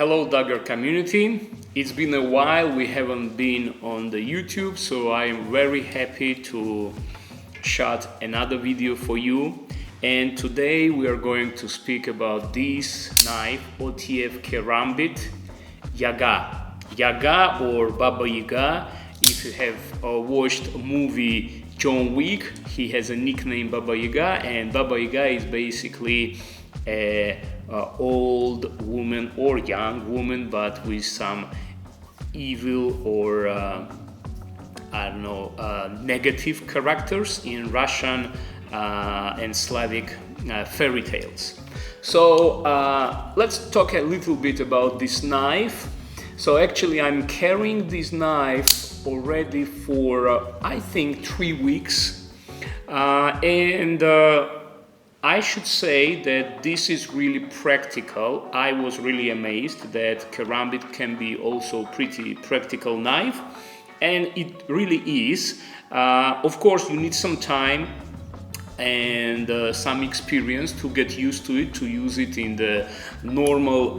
Hello Daggerr community. It's been a while we haven't been on the YouTube, so I am very happy to shot another video for you. And today we are going to speak about this knife, OTF Yaga. Yaga or Baba Yaga. If you have watched a movie John Wick, he has a nickname Baba Yaga, and Baba Yaga is basically a old woman or young woman, but with some evil or negative characters in Russian and Slavic fairy tales. So let's talk a little bit about this knife. So actually I'm carrying this knife already for I think 3 weeks, and I should say that this is really practical. I was really amazed that karambit can be also pretty practical knife, and it really is. Of course, you need some time and some experience to get used to it, to use it in the normal,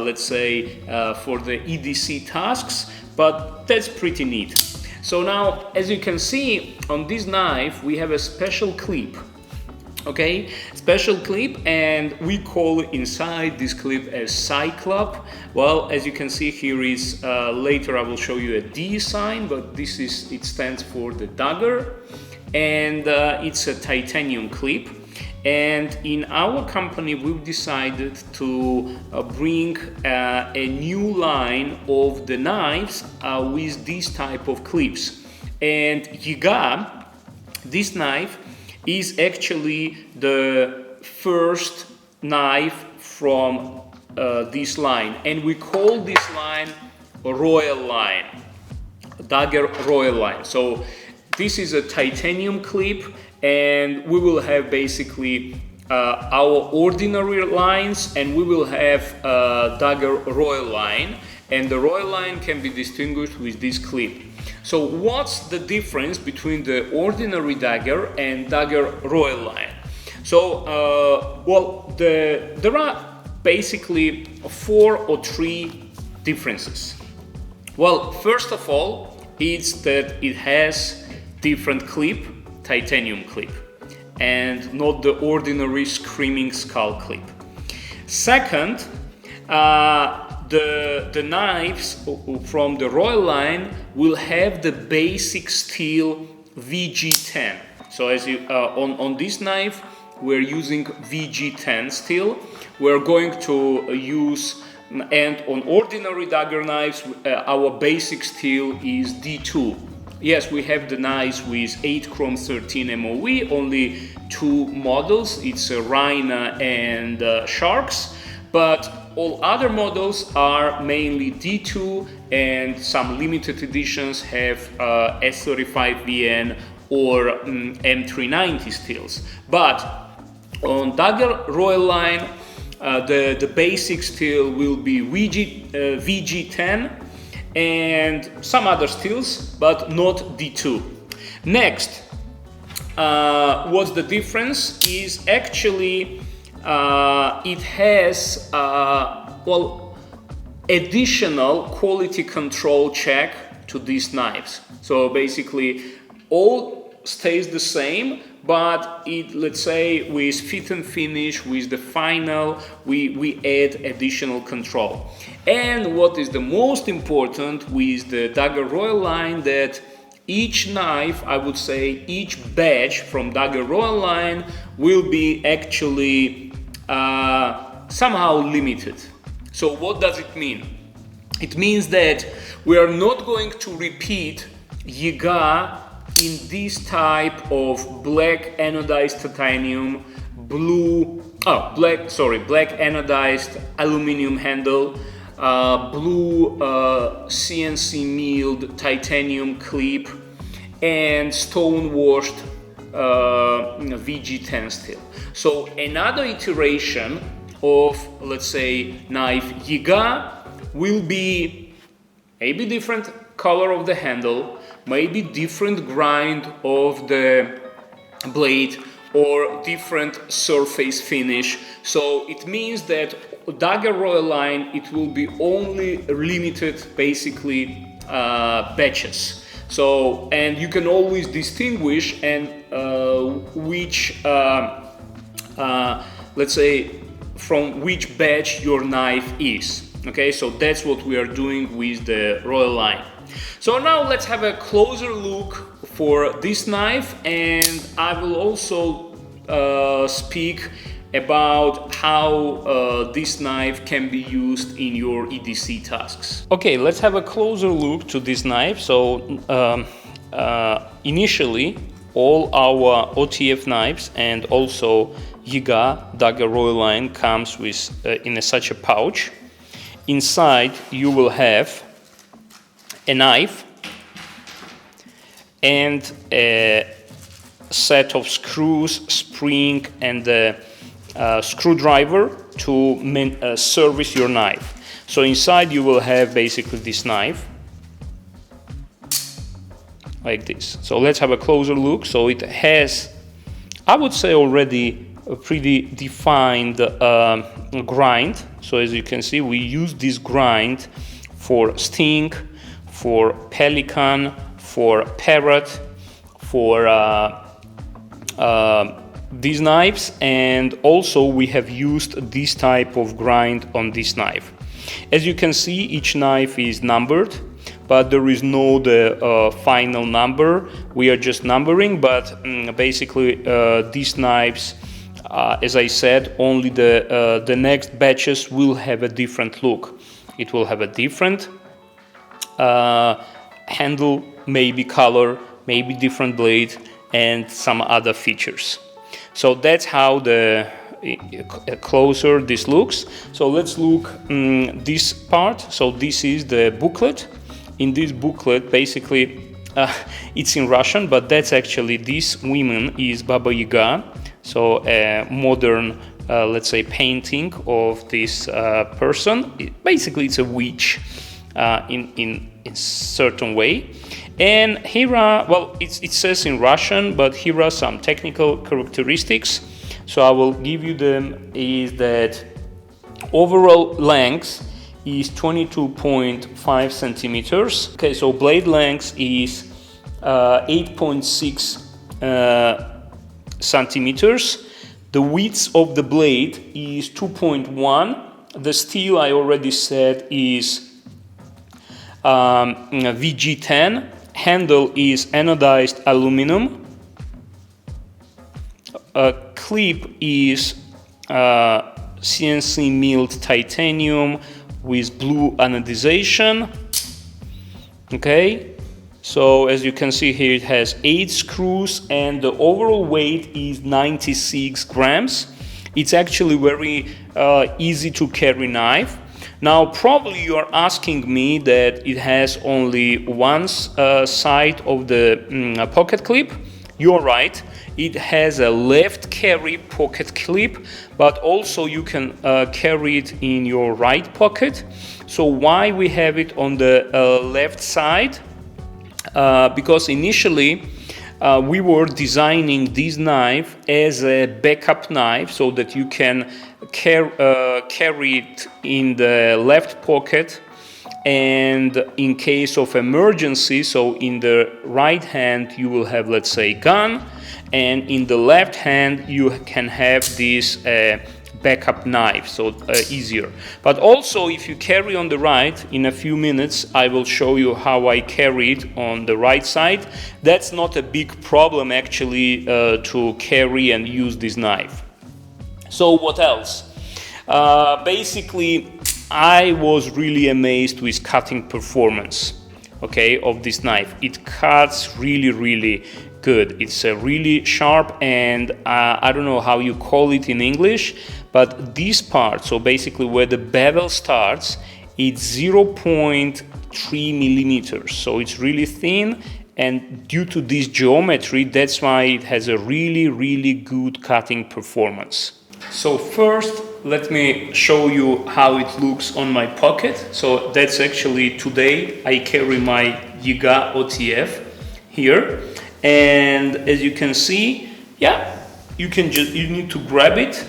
let's say, for the EDC tasks, but that's pretty neat. So now, as you can see on this knife, we have a special clip. Okay, special clip, and we call inside this clip a cyclop. Well, as you can see here is later I will show you a D sign, but it stands for the Daggerr, and it's a titanium clip. And in our company we've decided to bring a new line of the knives with these type of clips. And Yaga, this knife, is actually the first knife from this line, and we call this line Royal Line, Daggerr Royal Line. So this is a titanium clip, and we will have basically our ordinary lines, and we will have Daggerr Royal Line, and the Royal Line can be distinguished with this clip. So what's the difference between the ordinary Daggerr and Daggerr Royal Line? So, there are basically 4 or 3 differences. Well, first of all, it's that it has different clip, titanium clip, and not the ordinary screaming skull clip. Second, the knives from the Royal Line will have the basic steel VG10. So as you on this knife we're using VG10 steel. We're going to use, and on ordinary Daggerr knives our basic steel is D2. Yes, we have the knives with 8 chrome 13 MOE, only 2 models, it's Rhina and Sharks, but all other models are mainly D2, and some limited editions have S35VN or M390 steels. But on Daggerr Royal Line, the basic steel will be VG10 and some other steels, but not D2. Next, what's the difference is actually it has additional quality control check to these knives. So basically all stays the same, but let's say with fit and finish, with the final, we add additional control. And what is the most important with the Daggerr Royal Line, that each knife, I would say each badge from Daggerr Royal Line will be actually somehow limited. So what does it mean? It means that we are not going to repeat Yaga in this type of black anodized titanium, black anodized aluminum handle, blue CNC milled titanium clip, and stone washed VG10 steel. So another iteration of, let's say, knife Yaga will be maybe different color of the handle, maybe different grind of the blade, or different surface finish. So it means that Daggerr Royal line, it will be only limited basically batches. So, and you can always distinguish and which let's say from which batch your knife is. Okay, so that's what we are doing with the Royal line. So now let's have a closer look for this knife, and I will also speak about how this knife can be used in your EDC tasks. Okay, let's have a closer look to this knife. So initially all our OTF knives and also Yaga Daggerr Royal line comes with in such a pouch. Inside you will have a knife and a set of screws, spring and a screwdriver to service your knife. So inside you will have basically this knife like this. So let's have a closer look. So it has, I would say, already a pretty defined grind. So as you can see, we use this grind for sting, for pelican, for parrot, for these knives, and also we have used this type of grind on this knife. As you can see, each knife is numbered, but there is no final number. We are just numbering, but basically these knives, as I said, only the next batches will have a different look. It will have a different handle, maybe color, maybe different blade, and some other features. So that's how the closer this looks. So let's look this part. So this is the booklet. In this booklet, basically, it's in Russian, but that's actually, this woman is Baba Yaga. So a modern, let's say, painting of this person. Basically, it's a witch in a certain way. And here are, well, it says in Russian, but here are some technical characteristics. So I will give you them. Is that overall length is 22.5 centimeters. Okay, so blade length is 8.6 centimeters. The width of the blade is 2.1. The steel, I already said, is VG10. Handle is anodized aluminum. Clip is CNC milled titanium with blue anodization. Okay, so as you can see here, it has 8 screws and the overall weight is 96 grams. It's actually very easy to carry knife. Now probably you are asking me that it has only one side of the pocket clip. You're right, it has a left carry pocket clip, but also you can carry it in your right pocket. So why we have it on the left side? Because initially we were designing this knife as a backup knife so that you can carry it in the left pocket, and in case of emergency, so in the right hand you will have, let's say, gun, and in the left hand you can have this backup knife, so easier. But also if you carry on the right, in a few minutes I will show you how I carry it on the right side. That's not a big problem actually to carry and use this knife. So what else? Basically, I was really amazed with cutting performance, okay, of this knife. It cuts really good. It's really sharp, and I don't know how you call it in English, but this part, so basically where the bevel starts, it's 0.3 millimeters. So it's really thin, and due to this geometry, that's why it has a really good cutting performance. So first, let me show you how it looks on my pocket. So that's actually, today I carry my Yaga OTF here, and as you can see, yeah, you need to grab it,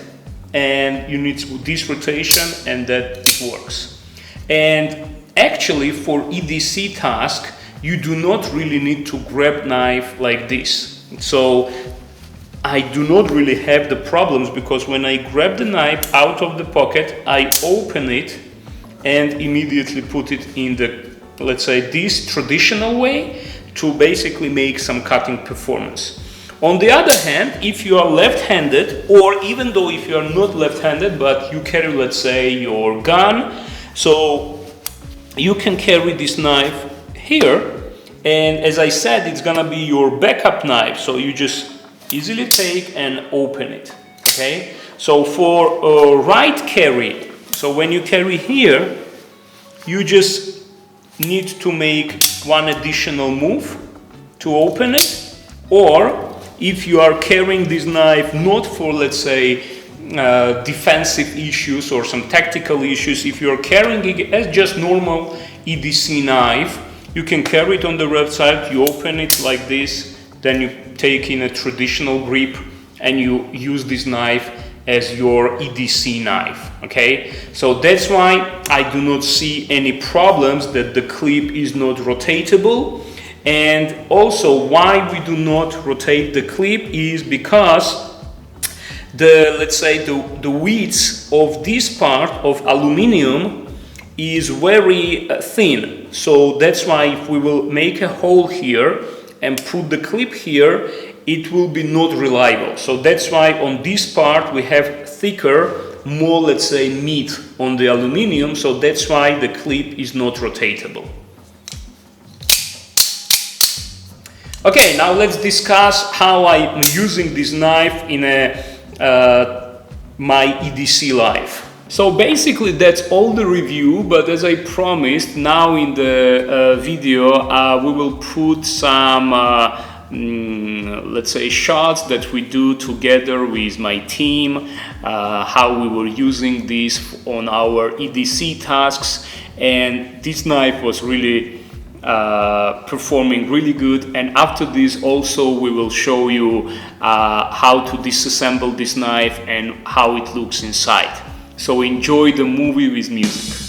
and you need this rotation, and that works. And actually for EDC task, you do not really need to grab knife like this. So I do not really have the problems, because when I grab the knife out of the pocket, I open it and immediately put it in the, let's say, this traditional way to basically make some cutting performance. On the other hand, if you are left-handed, or even though if you are not left-handed, but you carry, let's say, your gun, so you can carry this knife here, and as I said, it's gonna be your backup knife, so you just easily take and open it, okay? So for right carry, so when you carry here, you just need to make one additional move to open it, or if you are carrying this knife not for, let's say, defensive issues or some tactical issues, if you are carrying it as just normal EDC knife, you can carry it on the left side, you open it like this, then you take in a traditional grip and you use this knife as your EDC knife, okay? So that's why I do not see any problems that the clip is not rotatable. And also why we do not rotate the clip is because the, let's say, the width of this part of aluminum is very thin. So that's why if we will make a hole here and put the clip here, it will be not reliable. So that's why on this part we have thicker, more, let's say, meat on the aluminum. So that's why the clip is not rotatable. Okay, now let's discuss how I'm using this knife in my EDC life. So basically that's all the review, but as I promised, now in the video we will put some let's say shots that we do together with my team, how we were using this on our EDC tasks, and this knife was really performing really good. And after this also we will show you how to disassemble this knife and how it looks inside. So enjoy the movie with music.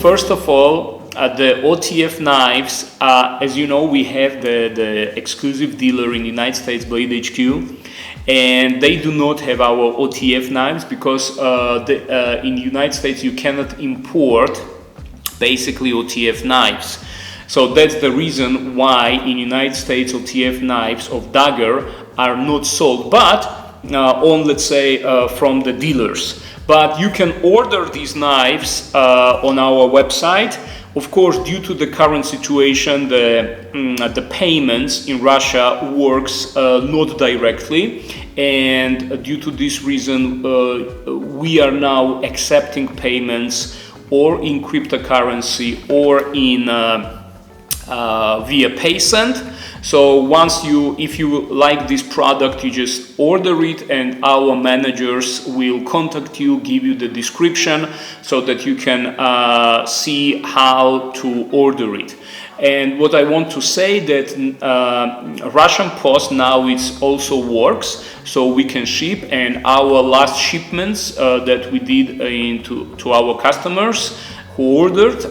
first of all, the OTF knives, as you know, we have the exclusive dealer in the United States, Blade HQ, and they do not have our OTF knives because in the United States you cannot import basically OTF knives. So that's the reason why in the United States OTF knives of Daggerr are not sold, but on, let's say, from the dealers. But you can order these knives on our website. Of course, due to the current situation, the payments in Russia works not directly, and due to this reason, we are now accepting payments or in cryptocurrency or in via PaySend. So if you like this product, you just order it, and our managers will contact you, give you the description so that you can see how to order it. And what I want to say that Russian Post now it also works, so we can ship. And our last shipments that we did to our customers who ordered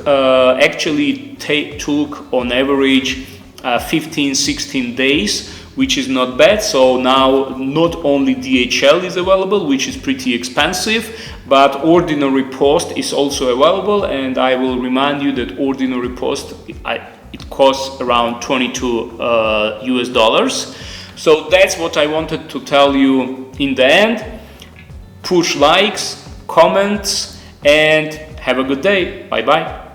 actually took on average 15-16 days, which is not bad. So now not only DHL is available, which is pretty expensive, but ordinary post is also available. And I will remind you that ordinary post it costs around $22 US. So that's what I wanted to tell you in the end. Push likes, comments, and have a good day. Bye bye.